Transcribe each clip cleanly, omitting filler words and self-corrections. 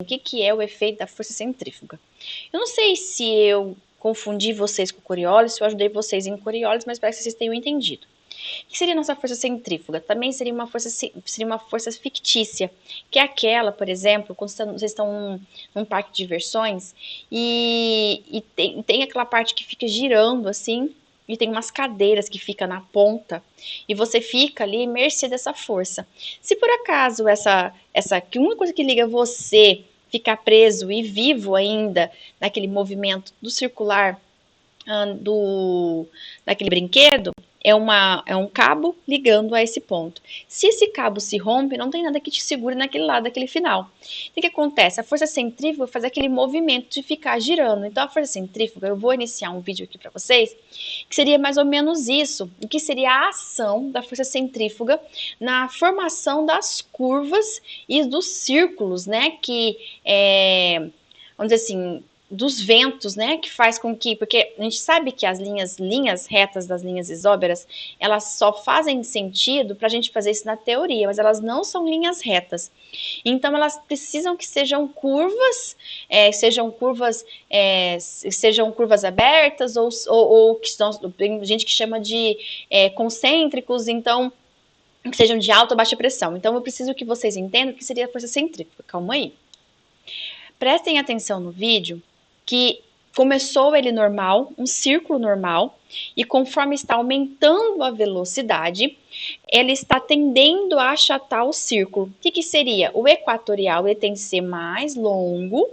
o que é o efeito da força centrífuga. Eu não sei se eu confundi vocês com Coriolis, se eu ajudei vocês em Coriolis, mas parece que vocês tenham entendido. O que seria a nossa força centrífuga? Também seria uma força fictícia, que é aquela, por exemplo, quando vocês estão num parque de diversões e tem aquela parte que fica girando assim, e tem umas cadeiras que ficam na ponta, e você fica ali mercê dessa força. Se por acaso que uma coisa que liga você ficar preso e vivo ainda naquele movimento do circular daquele brinquedo, é um cabo ligando a esse ponto. Se esse cabo se rompe, não tem nada que te segure naquele lado, daquele final. O que acontece? A força centrífuga faz aquele movimento de ficar girando. Então, a força centrífuga, eu vou iniciar um vídeo aqui para vocês, que seria mais ou menos isso. O que seria a ação da força centrífuga na formação das curvas e dos círculos, né? Vamos dizer assim, dos ventos, né, que faz com que, porque a gente sabe que as linhas retas das linhas isóbaras, elas só fazem sentido para a gente fazer isso na teoria, mas elas não são linhas retas. Então elas precisam que sejam curvas, sejam curvas abertas ou que são, tem gente que chama de concêntricos, então que sejam de alta ou baixa pressão. Então eu preciso que vocês entendam o que seria a força centrífuga. Calma aí. Prestem atenção no vídeo que começou ele normal, um círculo normal, e conforme está aumentando a velocidade, ele está tendendo a achatar o círculo. O que seria? O equatorial ele tem que ser mais longo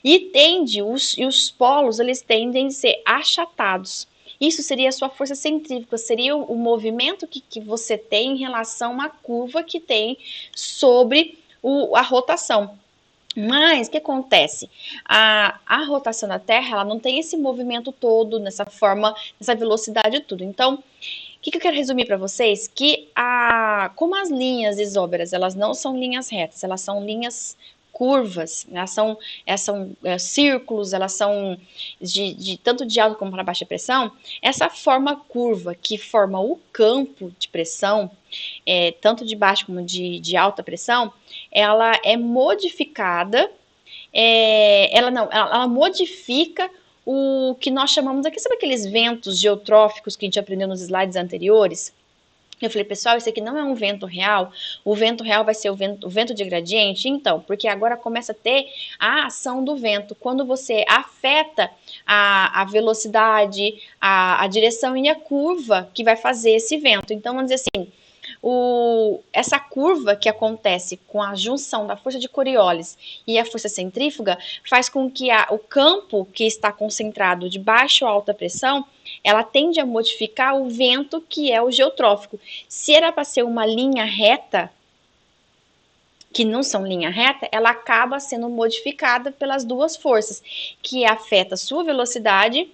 e os polos eles tendem a ser achatados. Isso seria a sua força centrífuga, seria o movimento que você tem em relação à curva que tem sobre a rotação. Mas o que acontece? A rotação da Terra ela não tem esse movimento todo, nessa forma, nessa velocidade e tudo. Então, o que eu quero resumir para vocês? Que como as linhas isóbaras elas não são linhas retas, elas são linhas curvas, elas são círculos, elas são tanto de alta como para baixa pressão. Essa forma curva que forma o campo de pressão, tanto de baixa como de alta pressão, ela é modificada, ela modifica o que nós chamamos aqui, sabe aqueles ventos geotróficos que a gente aprendeu nos slides anteriores? Eu falei, pessoal, isso aqui não é um vento real, o vento real vai ser o vento de gradiente? Então, porque agora começa a ter a ação do vento, quando você afeta a velocidade, a direção e a curva que vai fazer esse vento. Então, vamos dizer assim, essa curva que acontece com a junção da força de Coriolis e a força centrífuga faz com que o campo que está concentrado de baixa ou alta pressão, ela tende a modificar o vento que é o geotrófico. Se era para ser uma linha reta, que não são linha reta, ela acaba sendo modificada pelas duas forças, que afeta a sua velocidade,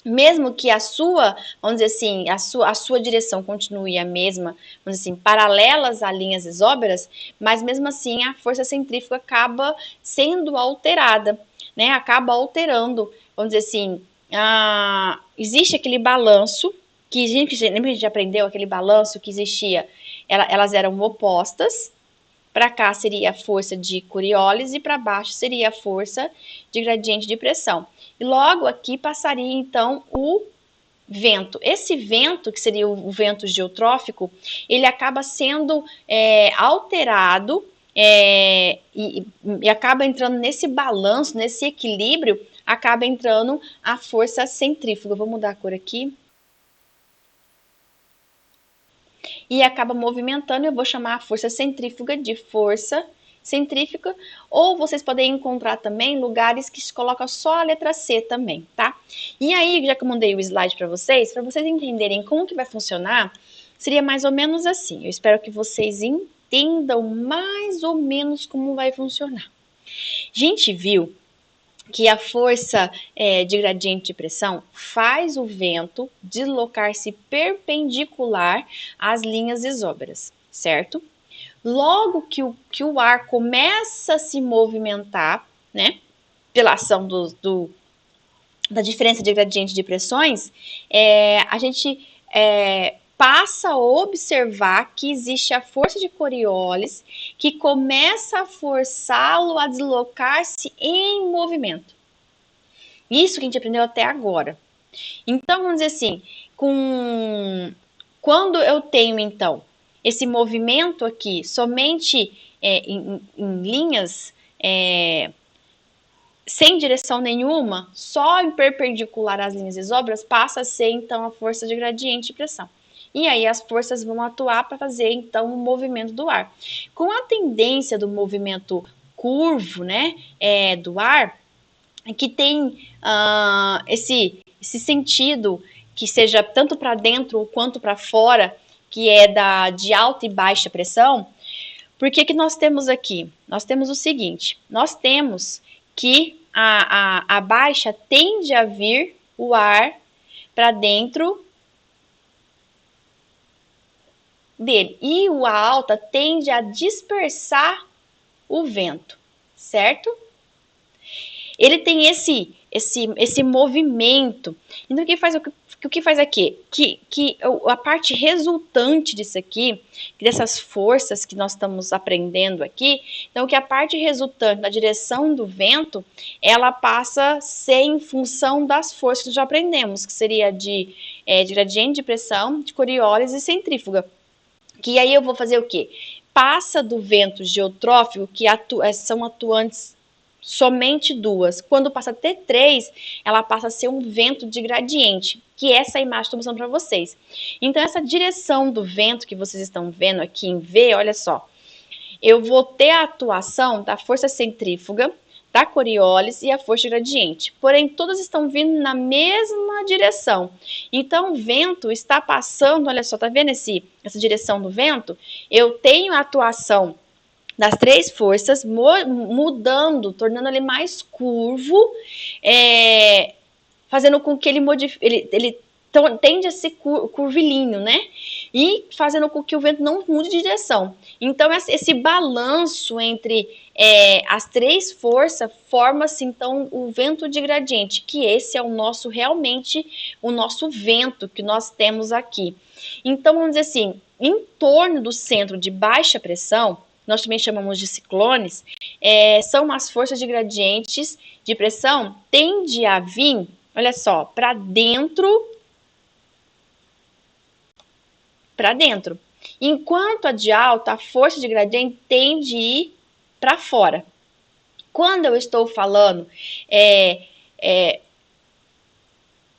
mesmo que a sua, vamos dizer assim, a sua direção continue a mesma, vamos dizer assim, paralelas a linhas isóbaras, mas mesmo assim a força centrífuga acaba sendo alterada, né? Acaba alterando, vamos dizer assim, existe aquele balanço, que lembra que a gente aprendeu aquele balanço que existia, elas eram opostas, para cá seria a força de Coriolis e para baixo seria a força de gradiente de pressão. E logo aqui passaria então o vento. Esse vento, que seria o vento geotrófico, ele acaba sendo alterado e acaba entrando nesse balanço, nesse equilíbrio, acaba entrando a força centrífuga. Vou mudar a cor aqui. E acaba movimentando, eu vou chamar a força centrífuga de força centrífuga, ou vocês podem encontrar também lugares que se coloca só a letra C também, tá? E aí, já que eu mandei o slide para vocês entenderem como que vai funcionar, seria mais ou menos assim. Eu espero que vocês entendam mais ou menos como vai funcionar. A gente viu que a força de gradiente de pressão faz o vento deslocar-se perpendicular às linhas isóbaras, certo? Logo que o ar começa a se movimentar, né, pela ação da diferença de gradiente de pressões, a gente passa a observar que existe a força de Coriolis que começa a forçá-lo a deslocar-se em movimento. Isso que a gente aprendeu até agora. Então, vamos dizer assim, quando eu tenho, então, esse movimento aqui somente em linhas sem direção nenhuma, só em perpendicular às linhas isóbaras, passa a ser, então, a força de gradiente de pressão. E aí as forças vão atuar para fazer, então, o movimento do ar. Com a tendência do movimento curvo, né, do ar, que tem esse sentido que seja tanto para dentro quanto para fora, que é de alta e baixa pressão, por que nós temos aqui? Nós temos o seguinte, nós temos que a baixa tende a vir o ar para dentro dele, e a alta tende a dispersar o vento, certo? Ele tem esse movimento. Então, o que faz aqui? Que a parte resultante disso aqui, dessas forças que nós estamos aprendendo aqui, então que a parte resultante da direção do vento, ela passa a ser em função das forças que já aprendemos, que seria de gradiente de pressão, de Coriolis e centrífuga. Que aí eu vou fazer o quê? Passa do vento geotrófico, que são atuantes somente duas. Quando passa a ter três, ela passa a ser um vento de gradiente, que é essa imagem que estou mostrando para vocês. Então, essa direção do vento que vocês estão vendo aqui em V, olha só, eu vou ter a atuação da força centrífuga, da Coriolis e a força gradiente. Porém, todas estão vindo na mesma direção. Então, o vento está passando, olha só, tá vendo essa direção do vento? Eu tenho a atuação das três forças, mudando, tornando ele mais curvo, fazendo com que ele tende a ser curvilíneo, né? E fazendo com que o vento não mude de direção. Então, esse balanço entre as três forças forma-se, então, o vento de gradiente, que esse é realmente o nosso vento que nós temos aqui. Então, vamos dizer assim, em torno do centro de baixa pressão, nós também chamamos de ciclones, são as forças de gradientes de pressão, tende a vir, olha só, para dentro, enquanto a de alta, a força de gradiente tende a ir para fora. Quando eu estou falando,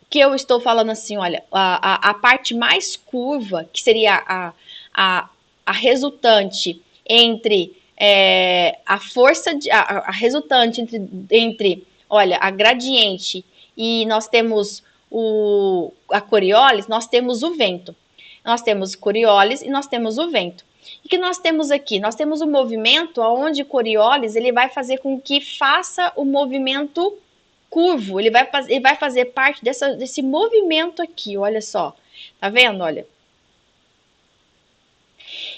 que eu estou falando assim, olha, a parte mais curva, que seria a resultante entre a força, a resultante entre, olha, a gradiente e nós temos a Coriolis, nós temos o vento. Nós temos Coriolis e nós temos o vento. E o que nós temos aqui? Nós temos o movimento onde Coriolis ele vai fazer com que faça o movimento curvo. Ele vai fazer parte desse movimento aqui, olha só. Tá vendo? Olha.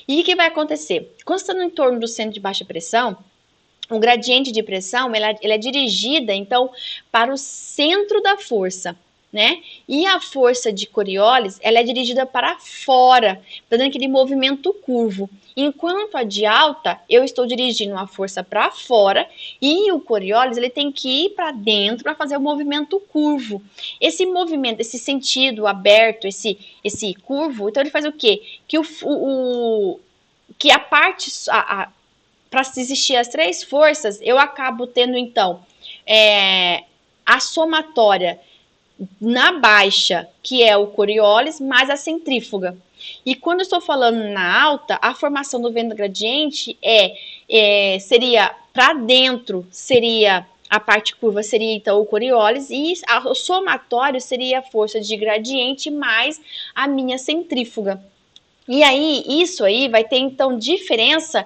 E o que vai acontecer? Quando está no entorno do centro de baixa pressão, o gradiente de pressão ele é dirigida, então, para o centro da força, né? E a força de Coriolis, ela é dirigida para fora, dando aquele movimento curvo. Enquanto a de alta, eu estou dirigindo a força para fora e o Coriolis, ele tem que ir para dentro para fazer o movimento curvo. Esse movimento, esse sentido aberto, esse curvo, então ele faz o quê? Que a parte... para existir as três forças, eu acabo tendo, então, a somatória na baixa, que é o Coriolis, mais a centrífuga. E quando eu estou falando na alta, a formação do vento gradiente seria para dentro, seria a parte curva, seria então o Coriolis, e o somatório seria a força de gradiente mais a minha centrífuga. E aí, isso aí vai ter, então, diferença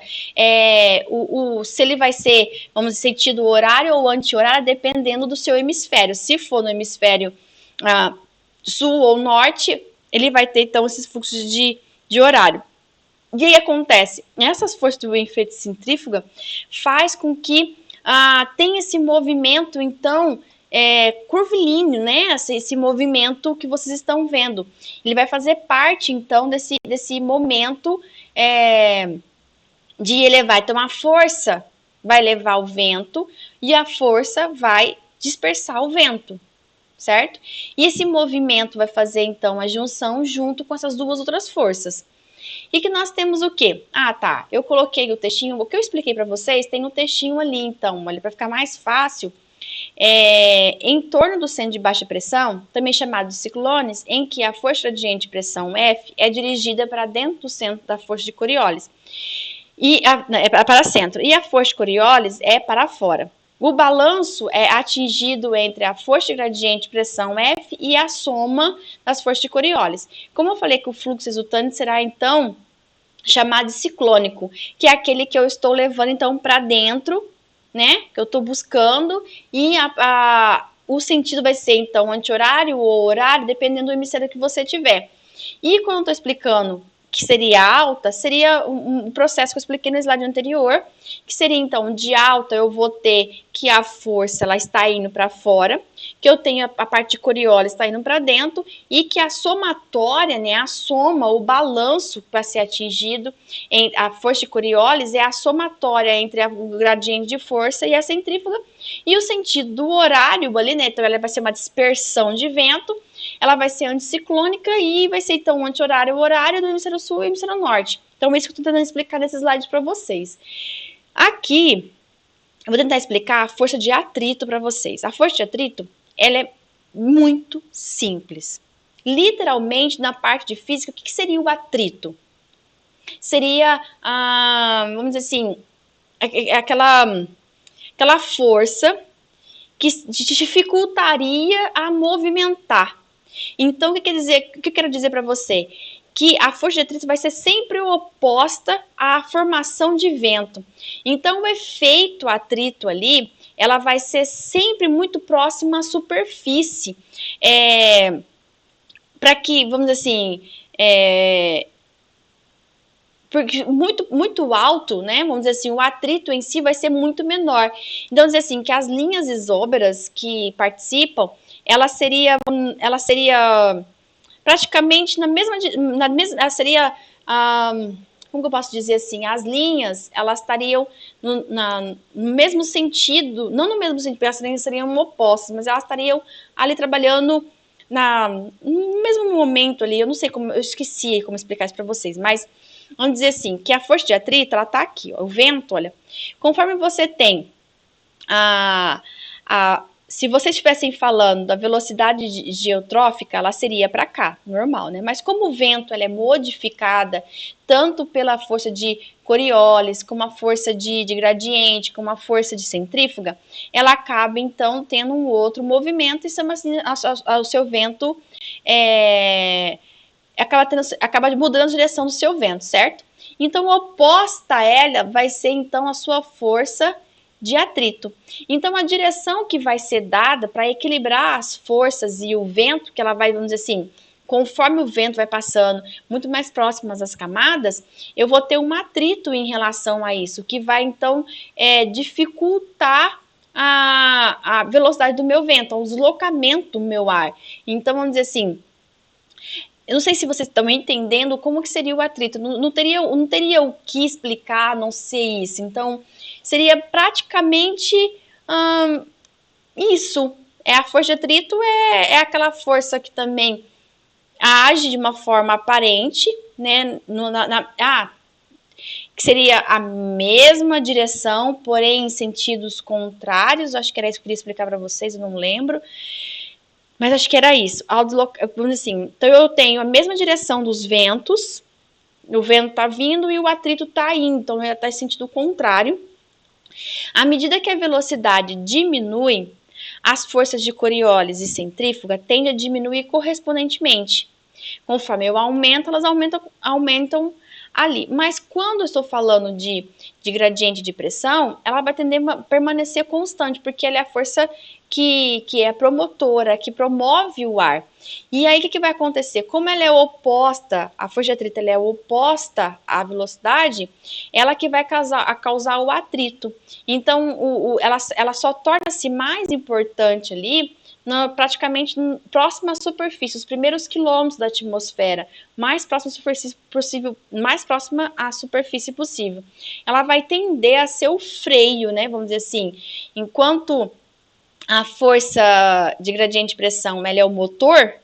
se ele vai ser, vamos dizer, sentido horário ou anti-horário, dependendo do seu hemisfério. Se for no hemisfério sul ou norte, ele vai ter, então, esses fluxos de horário. E aí acontece, essas forças do efeito centrífuga faz com que tenha esse movimento, então, curvilíneo, né? Esse movimento que vocês estão vendo. Ele vai fazer parte, então, desse momento de elevar. Então, a força vai levar o vento e a força vai dispersar o vento, certo? E esse movimento vai fazer, então, a junção junto com essas duas outras forças. E que nós temos o quê? Ah, tá, eu coloquei o textinho, o que eu expliquei para vocês, tem um textinho ali, então, olha, para ficar mais fácil, em torno do centro de baixa pressão, também chamado de ciclones, em que a força gradiente de pressão F é dirigida para dentro do centro da força de Coriolis. É para centro. E a força de Coriolis é para fora. O balanço é atingido entre a força de gradiente de pressão F e a soma das forças de Coriolis. Como eu falei que o fluxo resultante será, então, chamado de ciclônico, que é aquele que eu estou levando, então, para dentro, né? Que eu estou buscando, e o sentido vai ser, então, anti-horário ou horário, dependendo do hemisfério que você tiver. E quando eu estou explicando que seria alta, seria um processo que eu expliquei no slide anterior, que seria, então, de alta eu vou ter que a força ela está indo para fora, que eu tenho a parte de Coriolis está indo para dentro, e que a somatória, né, a soma, o balanço para ser atingido, a força de Coriolis é a somatória entre o gradiente de força e a centrífuga, e o sentido do horário ali, né, então ela vai ser uma dispersão de vento, ela vai ser anticiclônica e vai ser, então, anti-horário o horário do hemisfério sul e hemisfério norte. Então, é isso que eu estou tentando explicar nesses slides para vocês. Aqui, eu vou tentar explicar a força de atrito para vocês. A força de atrito, ela é muito simples. Literalmente, na parte de física, o que seria o atrito? Seria, vamos dizer assim, aquela força que dificultaria a movimentar. Então, o que eu quero dizer para você? Que a força de atrito vai ser sempre oposta à formação de vento. Então, o efeito atrito ali, ela vai ser sempre muito próxima à superfície. Para que, vamos dizer assim, porque muito alto, né? Vamos dizer assim, o atrito em si vai ser muito menor. Então, dizer assim, que as linhas isóbaras que participam, ela seria praticamente na mesma seria, como que eu posso dizer assim, as linhas, elas estariam no mesmo sentido, não no mesmo sentido, porque as linhas seriam opostas, mas elas estariam ali trabalhando no mesmo momento ali, eu não sei como, eu esqueci como explicar isso para vocês, mas vamos dizer assim, que a força de atrito, ela tá aqui, ó, o vento, olha, conforme você tem se vocês estivessem falando da velocidade geotrófica, ela seria para cá, normal, né? Mas como o vento ela é modificada tanto pela força de Coriolis, como a força de gradiente, como a força de centrífuga, ela acaba então tendo um outro movimento e assim, o seu vento acaba mudando a direção do seu vento, certo? Então, oposta a ela vai ser então a sua força de atrito. Então, a direção que vai ser dada para equilibrar as forças e o vento, que ela vai, vamos dizer assim, conforme o vento vai passando muito mais próximas às camadas, eu vou ter um atrito em relação a isso, que vai, então, dificultar a velocidade do meu vento, o deslocamento do meu ar. Então, vamos dizer assim, eu não sei se vocês estão entendendo como que seria o atrito. Não teria o que explicar, não sei isso. Então, seria praticamente isso. A força de atrito é aquela força que também age de uma forma aparente, né? Que seria a mesma direção, porém em sentidos contrários. Acho que era isso que eu queria explicar para vocês, eu não lembro. Mas acho que era isso. Assim, então eu tenho a mesma direção dos ventos, o vento está vindo e o atrito está indo, então ele está em sentido contrário. À medida que a velocidade diminui, as forças de Coriolis e centrífuga tendem a diminuir correspondentemente. Conforme eu aumento, elas aumentam ali. Mas quando eu estou falando de gradiente de pressão, ela vai tender a permanecer constante, porque ela é a força que é promotora, que promove o ar. E aí, o que vai acontecer? Como ela é oposta, a força de atrito ela é oposta à velocidade, ela que vai causar o atrito. Então, ela só torna-se mais importante ali praticamente próxima à superfície, os primeiros quilômetros da atmosfera, mais próxima à superfície possível, mais próxima à superfície possível. Ela vai tender a ser o freio, né? Vamos dizer assim, enquanto a força de gradiente de pressão ela é o motor,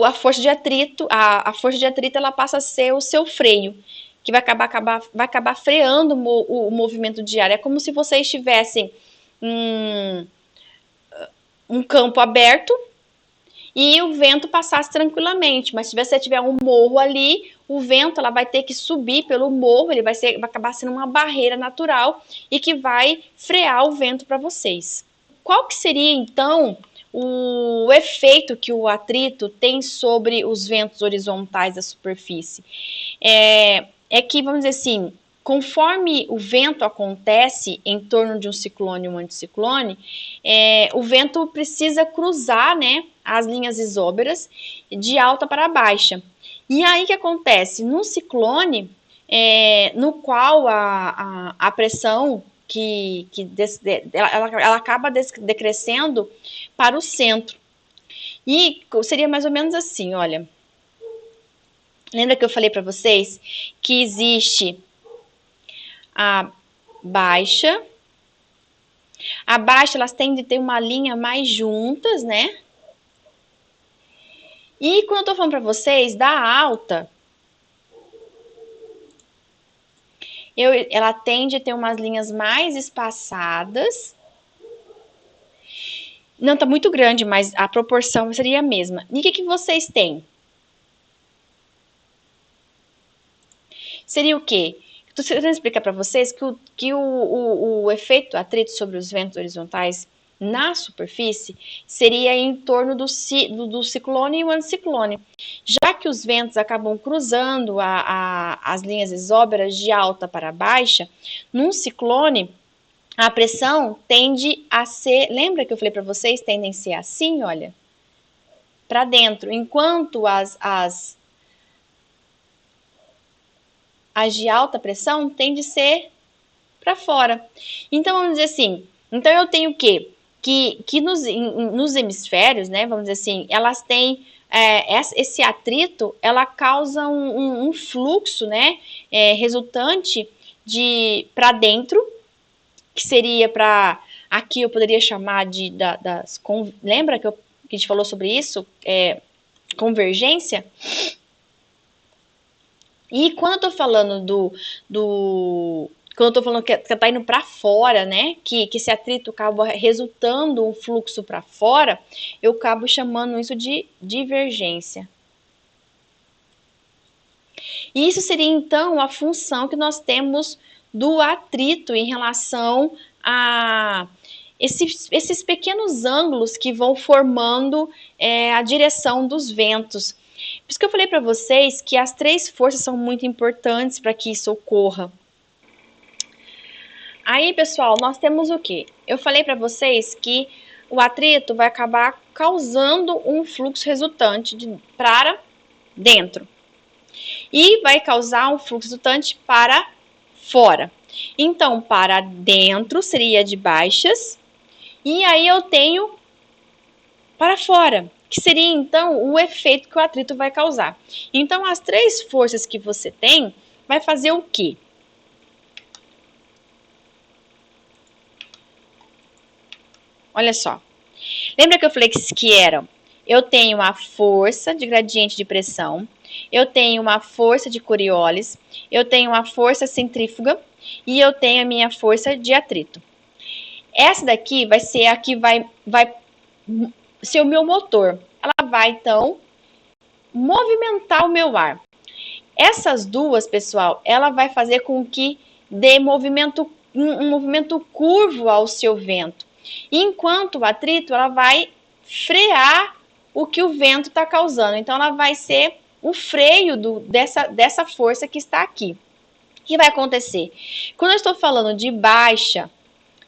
a força de atrito, a força de atrito ela passa a ser o seu freio, que vai acabar freando o movimento de ar. É como se vocês tivessem um campo aberto e o vento passasse tranquilamente, mas se você tiver um morro ali, o vento ela vai ter que subir pelo morro, ele vai acabar sendo uma barreira natural e que vai frear o vento para vocês. Qual que seria então o efeito que o atrito tem sobre os ventos horizontais da superfície? É que, vamos dizer assim, conforme o vento acontece em torno de um ciclone ou um anticiclone, o vento precisa cruzar, né, as linhas isóbaras de alta para baixa. E aí o que acontece? No ciclone, no qual a pressão ela acaba decrescendo para o centro. E seria mais ou menos assim, olha. Lembra que eu falei para vocês que existe a baixa. A baixa, elas tendem a ter uma linha mais juntas, né? E quando eu tô falando para vocês da alta, ela tende a ter umas linhas mais espaçadas. Não, tá muito grande, mas a proporção seria a mesma. E o que vocês têm? Seria o quê? Estou tentando explicar para vocês que o efeito atrito sobre os ventos horizontais na superfície seria em torno do ciclone e o anticiclone. Já que os ventos acabam cruzando as linhas isóbaras de alta para baixa, num ciclone, a pressão tende a ser... Lembra que eu falei para vocês? Tendem a ser assim, olha, para dentro. Enquanto as de alta pressão tende a ser para fora. Então, vamos dizer assim, então eu tenho o quê? Que nos hemisférios, né, vamos dizer assim, elas têm esse atrito, ela causa um fluxo, né, resultante para dentro, que seria para, aqui eu poderia chamar lembra que a gente falou sobre isso? Convergência? E quando eu tô falando quando eu tô falando que tá indo para fora, né, que esse atrito acaba resultando um fluxo para fora, eu acabo chamando isso de divergência. E isso seria, então, a função que nós temos do atrito em relação a esses pequenos ângulos que vão formando a direção dos ventos. Por isso que eu falei para vocês que as três forças são muito importantes para que isso ocorra. Aí, pessoal, nós temos o quê? Eu falei para vocês que o atrito vai acabar causando um fluxo resultante para dentro. E vai causar um fluxo resultante para fora. Então, para dentro seria de baixas. E aí eu tenho para fora, que seria então o efeito que o atrito vai causar. Então, as três forças que você tem vai fazer o quê? Olha só. Lembra que eu falei que eram? Eu tenho a força de gradiente de pressão, eu tenho uma força de Coriolis, eu tenho uma força centrífuga e eu tenho a minha força de atrito. Essa daqui vai ser a que vai ser o meu motor. Ela vai, então, movimentar o meu ar. Essas duas, pessoal, ela vai fazer com que dê um movimento curvo ao seu vento. Enquanto o atrito, ela vai frear o que o vento está causando. Então, ela vai ser o freio dessa força que está aqui. O que vai acontecer? Quando eu estou falando de baixa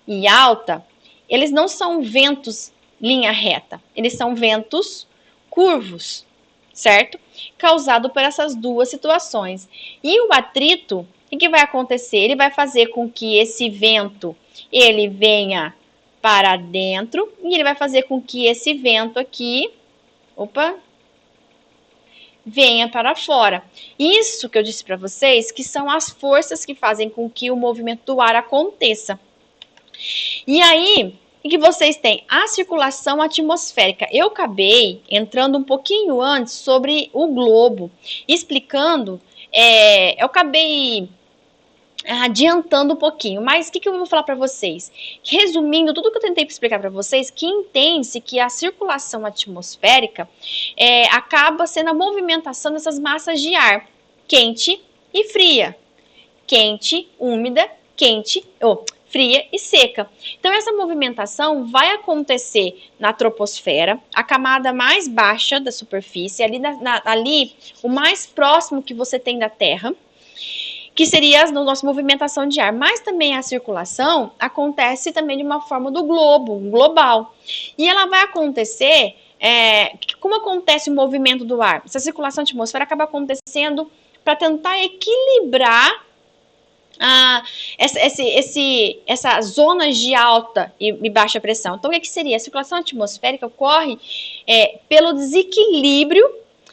e alta, eles não são ventos linha reta, eles são ventos curvos, certo? Causado por essas duas situações. E o atrito, o que vai acontecer? Ele vai fazer com que esse vento, ele venha para dentro e ele vai fazer com que esse vento aqui, venha para fora. Isso que eu disse para vocês, que são as forças que fazem com que o movimento do ar aconteça. E aí, o que vocês têm? A circulação atmosférica. Eu acabei entrando um pouquinho antes sobre o globo, explicando, eu acabei adiantando um pouquinho, mas o que eu vou falar para vocês? Resumindo tudo que eu tentei explicar para vocês, que entende-se que a circulação atmosférica acaba sendo a movimentação dessas massas de ar quente e fria, quente, úmida, fria e seca. Então, essa movimentação vai acontecer na troposfera, a camada mais baixa da superfície, ali o mais próximo que você tem da Terra, que seria a nossa movimentação de ar. Mas também a circulação acontece também de uma forma do globo, global. E ela vai acontecer, como acontece o movimento do ar? Essa circulação atmosférica acaba acontecendo para tentar equilibrar essas zonas de alta e baixa pressão. Então, o que seria? A circulação atmosférica ocorre pelo desequilíbrio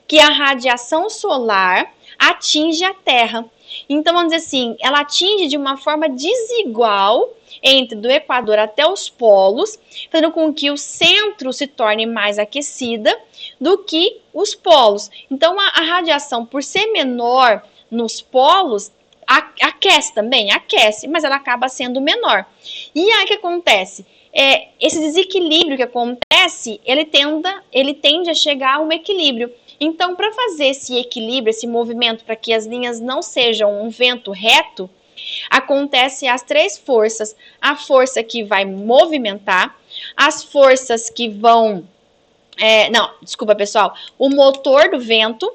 que a radiação solar atinge a Terra. Então, vamos dizer assim, ela atinge de uma forma desigual entre do Equador até os polos, fazendo com que o centro se torne mais aquecida do que os polos. Então, a radiação, por ser menor nos polos, aquece também, mas ela acaba sendo menor. E aí o que acontece? Esse desequilíbrio que acontece, ele tende a chegar a um equilíbrio. Então, para fazer esse equilíbrio, esse movimento, para que as linhas não sejam um vento reto, acontecem as três forças. A força que vai movimentar, as forças que vão... desculpa, pessoal. O motor do vento,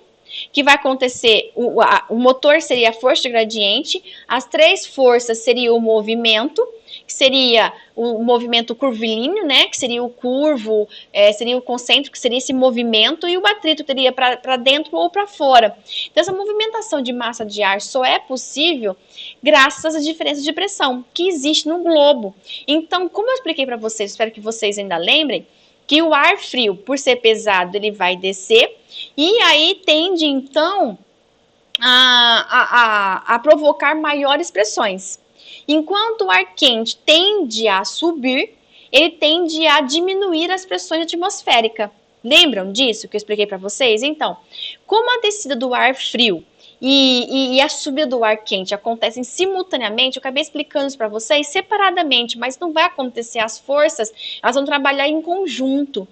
que vai acontecer, o motor seria a força de gradiente, as três forças seria o movimento, que seria o movimento curvilíneo, né, que seria o curvo, seria o concêntrico, que seria esse movimento, e o atrito teria para dentro ou para fora. Então, essa movimentação de massa de ar só é possível graças às diferenças de pressão que existe no globo. Então, como eu expliquei para vocês, espero que vocês ainda lembrem, que o ar frio, por ser pesado, ele vai descer, e aí tende, então, a provocar maiores pressões. Enquanto o ar quente tende a subir, ele tende a diminuir as pressões atmosféricas. Lembram disso que eu expliquei para vocês? Então, como a descida do ar frio e a subida do ar quente acontecem simultaneamente, eu acabei explicando isso para vocês separadamente, mas não vai acontecer. As forças, elas vão trabalhar em conjunto.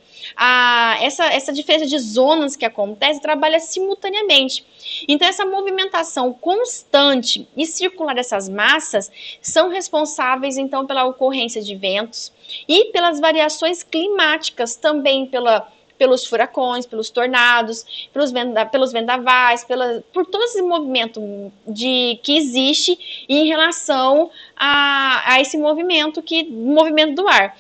Essa diferença de zonas que acontece trabalha simultaneamente. Então, essa movimentação constante e circular dessas massas são responsáveis, então, pela ocorrência de ventos e pelas variações climáticas, também pelos furacões, pelos tornados, pelos vendavais, por todo esse movimento que existe em relação a esse movimento do ar.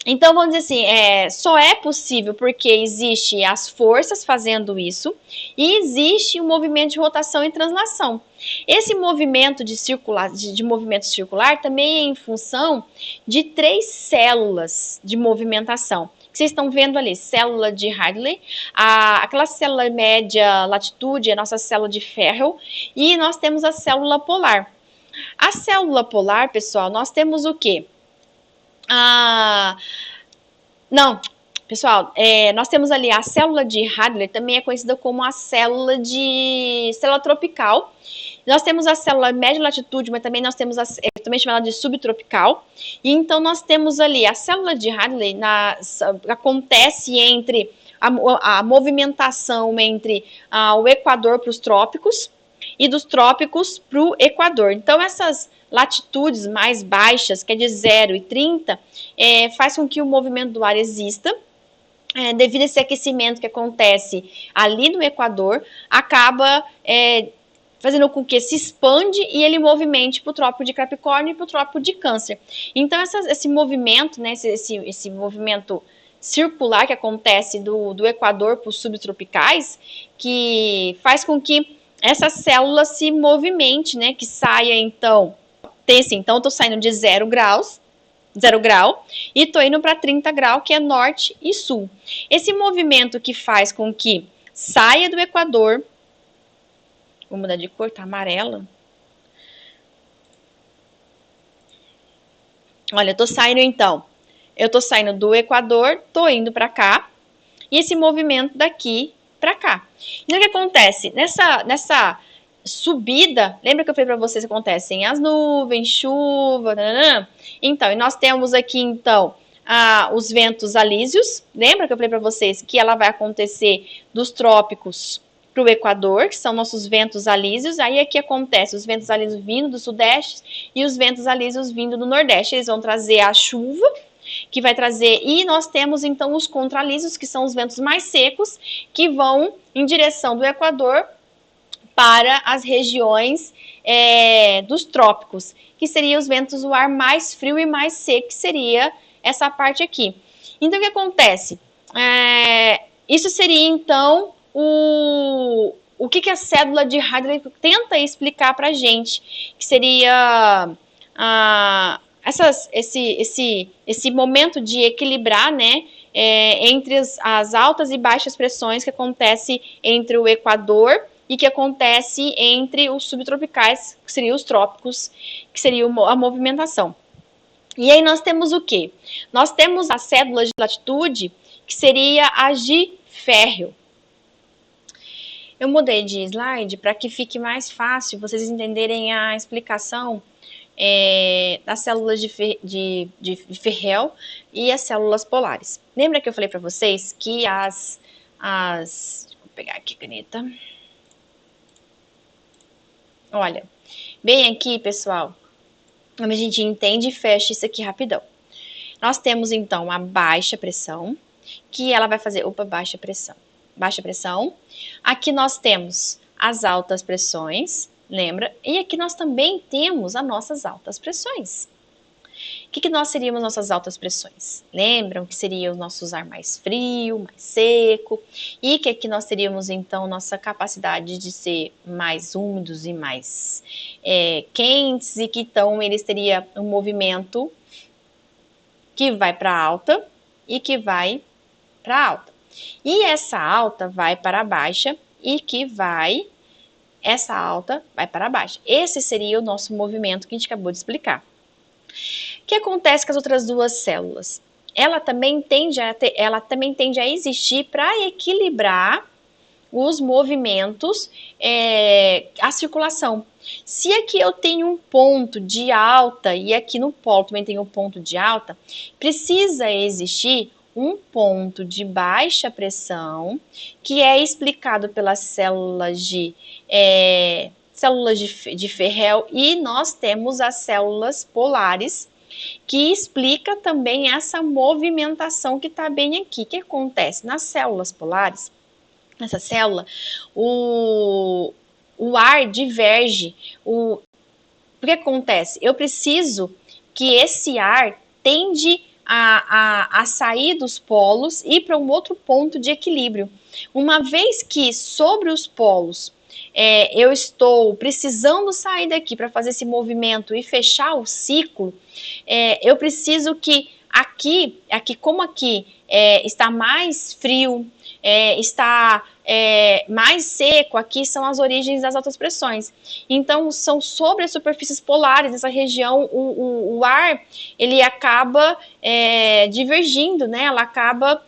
Então, vamos dizer assim, só é possível porque existe as forças fazendo isso e existe o movimento de rotação e translação. Esse movimento de movimento circular também é em função de três células de movimentação. Que vocês estão vendo ali, célula de Hadley, aquela célula média latitude, a nossa célula de Ferrel, e nós temos a célula polar. A célula polar, pessoal, nós temos o quê? Pessoal, nós temos ali a célula de Hadley, também é conhecida como a célula tropical. Nós temos a célula média latitude, mas também nós temos também chamada de subtropical. E então nós temos ali a célula de Hadley, acontece entre a movimentação entre o Equador para os trópicos e dos trópicos para o Equador. Então essas latitudes mais baixas, que é de 0 e 30, faz com que o movimento do ar exista. Devido a esse aquecimento que acontece ali no Equador, acaba fazendo com que se expande e ele movimente para o trópico de Capricórnio e para o trópico de Câncer. Então, esse movimento, né, esse movimento circular que acontece do Equador para os subtropicais, que faz com que essa célula se movimente, né, que saia, então, então eu estou saindo de 0 graus, 0 grau, e tô indo para 30 graus, que é norte e sul. Esse movimento que faz com que saia do Equador, vou mudar de cor, tá amarela. Olha, eu tô saindo então, eu tô saindo do Equador, tô indo para cá, e esse movimento daqui para cá. Então, o que acontece? Nessa subida, lembra que eu falei para vocês que acontecem as nuvens, chuva, nananã? Então, e nós temos aqui, então, os ventos alísios. Lembra que eu falei para vocês que ela vai acontecer dos trópicos para o Equador, que são nossos ventos alísios. Aí aqui acontece os ventos alísios vindo do sudeste e os ventos alísios vindo do nordeste. Eles vão trazer a chuva, que vai trazer, e nós temos então os contralísios, que são os ventos mais secos, que vão em direção do Equador para as regiões dos trópicos, que seriam os ventos do ar mais frio e mais seco, que seria essa parte aqui. Então, o que acontece? Isso seria, então, o que a cédula de Hadley tenta explicar para a gente, que seria esse momento de equilibrar, né, entre as altas e baixas pressões que acontece entre o Equador e que acontece entre os subtropicais, que seriam os trópicos, que seria a movimentação. E aí nós temos o quê? Nós temos a cédula de latitude, que seria a de Ferriol. Eu mudei de slide para que fique mais fácil vocês entenderem a explicação das células de Ferriol e as células polares. Lembra que eu falei para vocês que vou pegar aqui a caneta. Olha, bem aqui, pessoal, a gente entende e fecha isso aqui rapidão. Nós temos, então, a baixa pressão, que ela vai fazer, baixa pressão. Aqui nós temos as altas pressões, lembra? E aqui nós também temos as nossas altas pressões. O que nós seríamos nossas altas pressões? Lembram que seria o nosso ar mais frio, mais seco, e que aqui nós teríamos, então, nossa capacidade de ser mais úmidos e mais quentes, e que, então, eles teriam um movimento que vai para alta e que vai para alta. E essa alta vai para a baixa e que essa alta vai para a baixa. Esse seria o nosso movimento que a gente acabou de explicar. O que acontece com as outras duas células? Ela também tende a existir para equilibrar os movimentos, a circulação. Se aqui eu tenho um ponto de alta e aqui no polo também tem um ponto de alta, precisa existir um ponto de baixa pressão, que é explicado pelas células de Ferriol, e nós temos as células polares, que explica também essa movimentação que está bem aqui. O que acontece? Nas células polares, nessa célula, o ar diverge. O que acontece? Eu preciso que esse ar tende a sair dos polos e ir para um outro ponto de equilíbrio. Uma vez que sobre os polos eu estou precisando sair daqui para fazer esse movimento e fechar o ciclo, eu preciso que aqui como aqui está mais frio, está mais seco, aqui são as origens das altas pressões. Então, são sobre as superfícies polares, nessa região, o ar, ele acaba divergindo, né? Ela acaba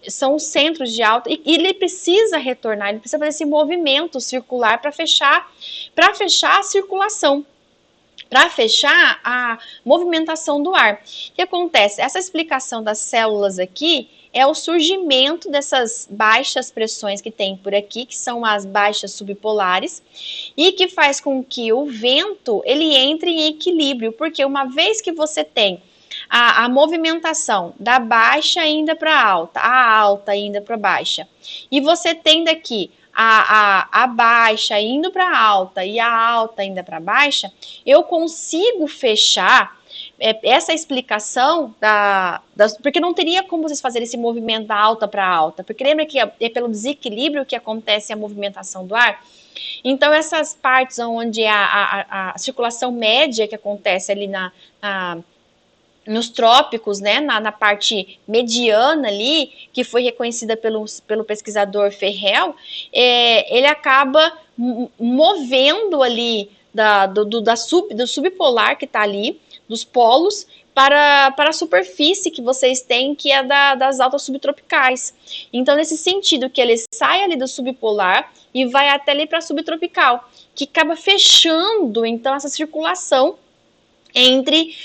são os centros de alta, e ele precisa retornar, ele precisa fazer esse movimento circular para fechar a circulação, para fechar a movimentação do ar. O que acontece? Essa explicação das células aqui é o surgimento dessas baixas pressões que tem por aqui, que são as baixas subpolares, e que faz com que o vento ele entre em equilíbrio, porque uma vez que você tem a movimentação da baixa ainda para a alta ainda para baixa, e você tem daqui a baixa indo para a alta e a alta ainda para baixa, eu consigo fechar essa explicação porque não teria como vocês fazerem esse movimento da alta para alta, porque lembra que é pelo desequilíbrio que acontece a movimentação do ar. Então essas partes onde a circulação média que acontece ali nos trópicos, né, na parte mediana ali, que foi reconhecida pelo pesquisador Ferrell, ele acaba movendo ali do subpolar que está ali, dos polos, para a superfície que vocês têm, que é das altas subtropicais. Então, nesse sentido, que ele sai ali do subpolar e vai até ali para a subtropical, que acaba fechando, então, essa circulação entre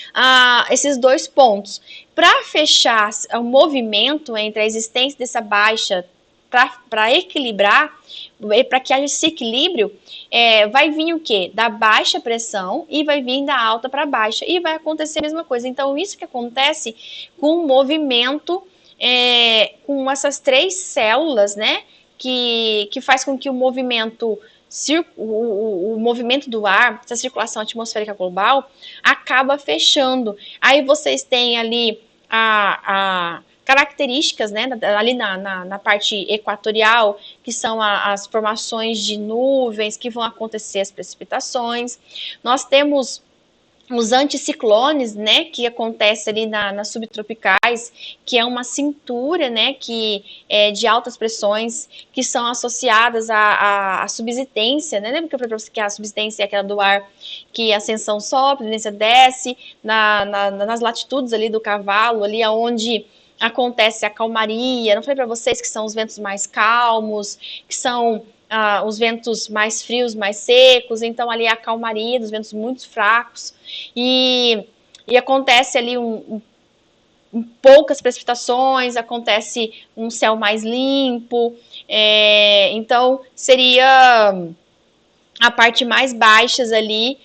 esses dois pontos. Para fechar o movimento entre a existência dessa baixa, para equilibrar, para que haja esse equilíbrio, vai vir o quê? Da baixa pressão e vai vir da alta para baixa. E vai acontecer a mesma coisa. Então, isso que acontece com o movimento, com essas três células, né? Que faz com que o movimento o movimento do ar, essa circulação atmosférica global, acaba fechando. Aí vocês têm ali a características, né, ali na parte equatorial, que são as formações de nuvens, que vão acontecer as precipitações. Nós temos os anticiclones, né, que acontece ali nas subtropicais, que é uma cintura, né, que é de altas pressões, que são associadas à subsidência, né, lembra que eu falei para você que a subsidência é aquela do ar, que a ascensão sobe, a tendência desce, nas latitudes ali do cavalo, ali onde acontece a calmaria, não falei para vocês que são os ventos mais calmos, que são os ventos mais frios, mais secos, então ali a calmaria dos ventos muito fracos, e acontece ali poucas precipitações, acontece um céu mais limpo, então seria a parte mais baixas ali,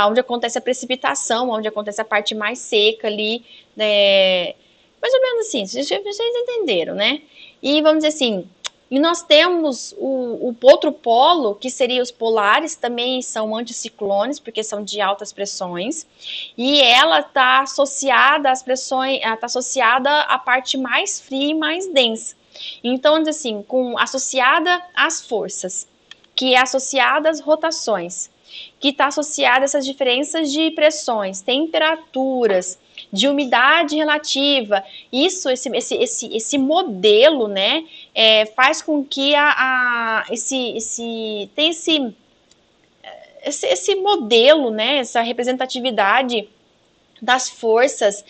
onde acontece a precipitação, onde acontece a parte mais seca ali, mais ou menos assim, vocês entenderam, né? E vamos dizer assim, e nós temos o outro polo, que seria os polares, também são anticiclones, porque são de altas pressões, e ela está associada às pressões, está associada à parte mais fria e mais densa. Então, assim, associada às forças, que é associada às rotações, que está associada a essas diferenças de pressões, temperaturas, de umidade relativa. Isso, esse modelo, né, faz com que tem esse modelo, né, essa representatividade das forças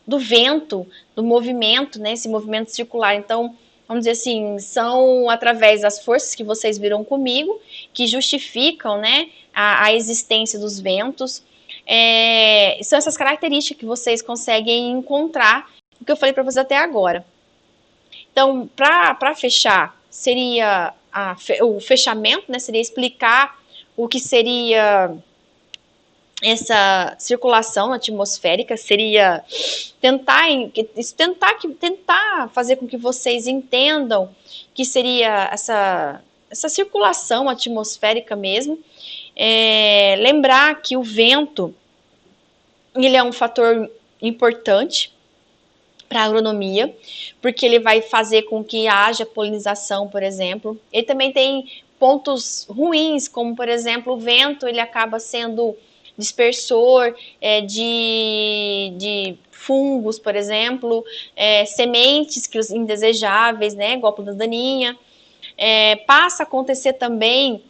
do vento, do movimento, né, esse movimento circular. Então, vamos dizer assim, são através das forças que vocês viram comigo, que justificam, né, a existência dos ventos. São essas características que vocês conseguem encontrar, o que eu falei para vocês até agora. Então, para fechar, seria o fechamento, né, seria explicar o que seria essa circulação atmosférica, seria tentar fazer com que vocês entendam que seria essa circulação atmosférica mesmo. Lembrar que o vento, ele é um fator importante para a agronomia, porque ele vai fazer com que haja polinização, por exemplo. Ele também tem pontos ruins, como, por exemplo, o vento, ele acaba sendo dispersor de fungos, por exemplo, sementes indesejáveis, né, igual a planta daninha. Passa a acontecer também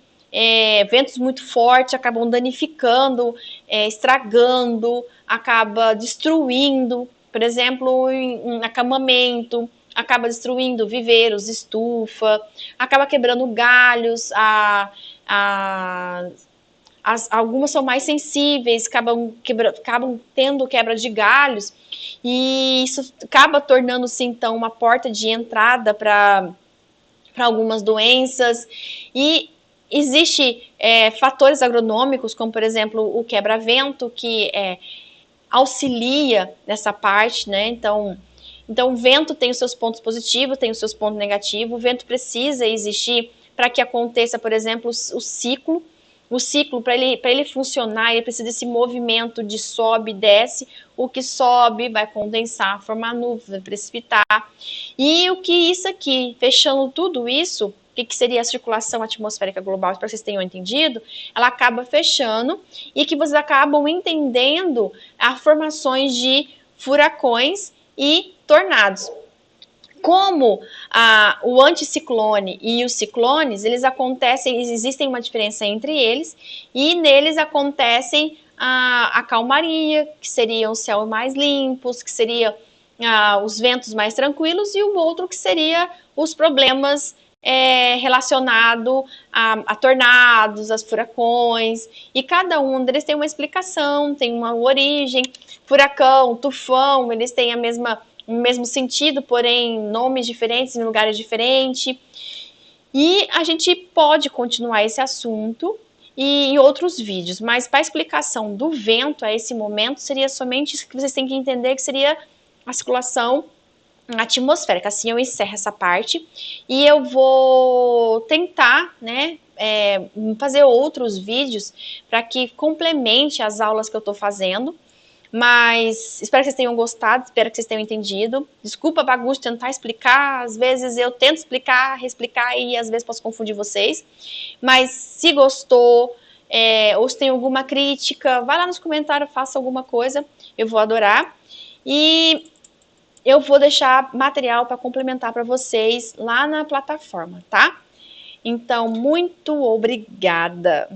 ventos muito fortes acabam danificando, estragando, acaba destruindo, por exemplo, um acamamento, acaba destruindo viveiros, estufa, acaba quebrando galhos, algumas são mais sensíveis, acabam tendo quebra de galhos, e isso acaba tornando-se, então, uma porta de entrada para algumas doenças. E existe fatores agronômicos, como, por exemplo, o quebra-vento, que auxilia nessa parte, né? Então, o vento tem os seus pontos positivos, tem os seus pontos negativos. O vento precisa existir para que aconteça, por exemplo, o ciclo. O ciclo, para ele funcionar, ele precisa desse movimento de sobe e desce. O que sobe vai condensar, formar nuvem, vai precipitar. E isso aqui, fechando tudo isso, o que seria a circulação atmosférica global, para que vocês tenham entendido, ela acaba fechando e que vocês acabam entendendo as formações de furacões e tornados. Como o anticiclone e os ciclones, eles acontecem, existem uma diferença entre eles, e neles acontecem a calmaria, que seria o céu mais limpos, que seria os ventos mais tranquilos, e o outro que seria os problemas relacionados a tornados, a furacões, e cada um deles tem uma explicação, tem uma origem. Furacão, tufão, eles têm o mesmo sentido, porém nomes diferentes em lugares diferentes. E a gente pode continuar esse assunto em outros vídeos, mas para a explicação do vento a esse momento seria somente isso que vocês têm que entender, que seria a circulação atmosférica. Assim eu encerro essa parte e eu vou tentar, né, fazer outros vídeos para que complemente as aulas que eu estou fazendo. Mas espero que vocês tenham gostado, espero que vocês tenham entendido. Desculpa a bagunça de tentar explicar, às vezes eu tento explicar, reexplicar e às vezes posso confundir vocês. Mas se gostou, ou se tem alguma crítica, vai lá nos comentários, faça alguma coisa, eu vou adorar. E eu vou deixar material para complementar para vocês lá na plataforma, tá? Então, muito obrigada!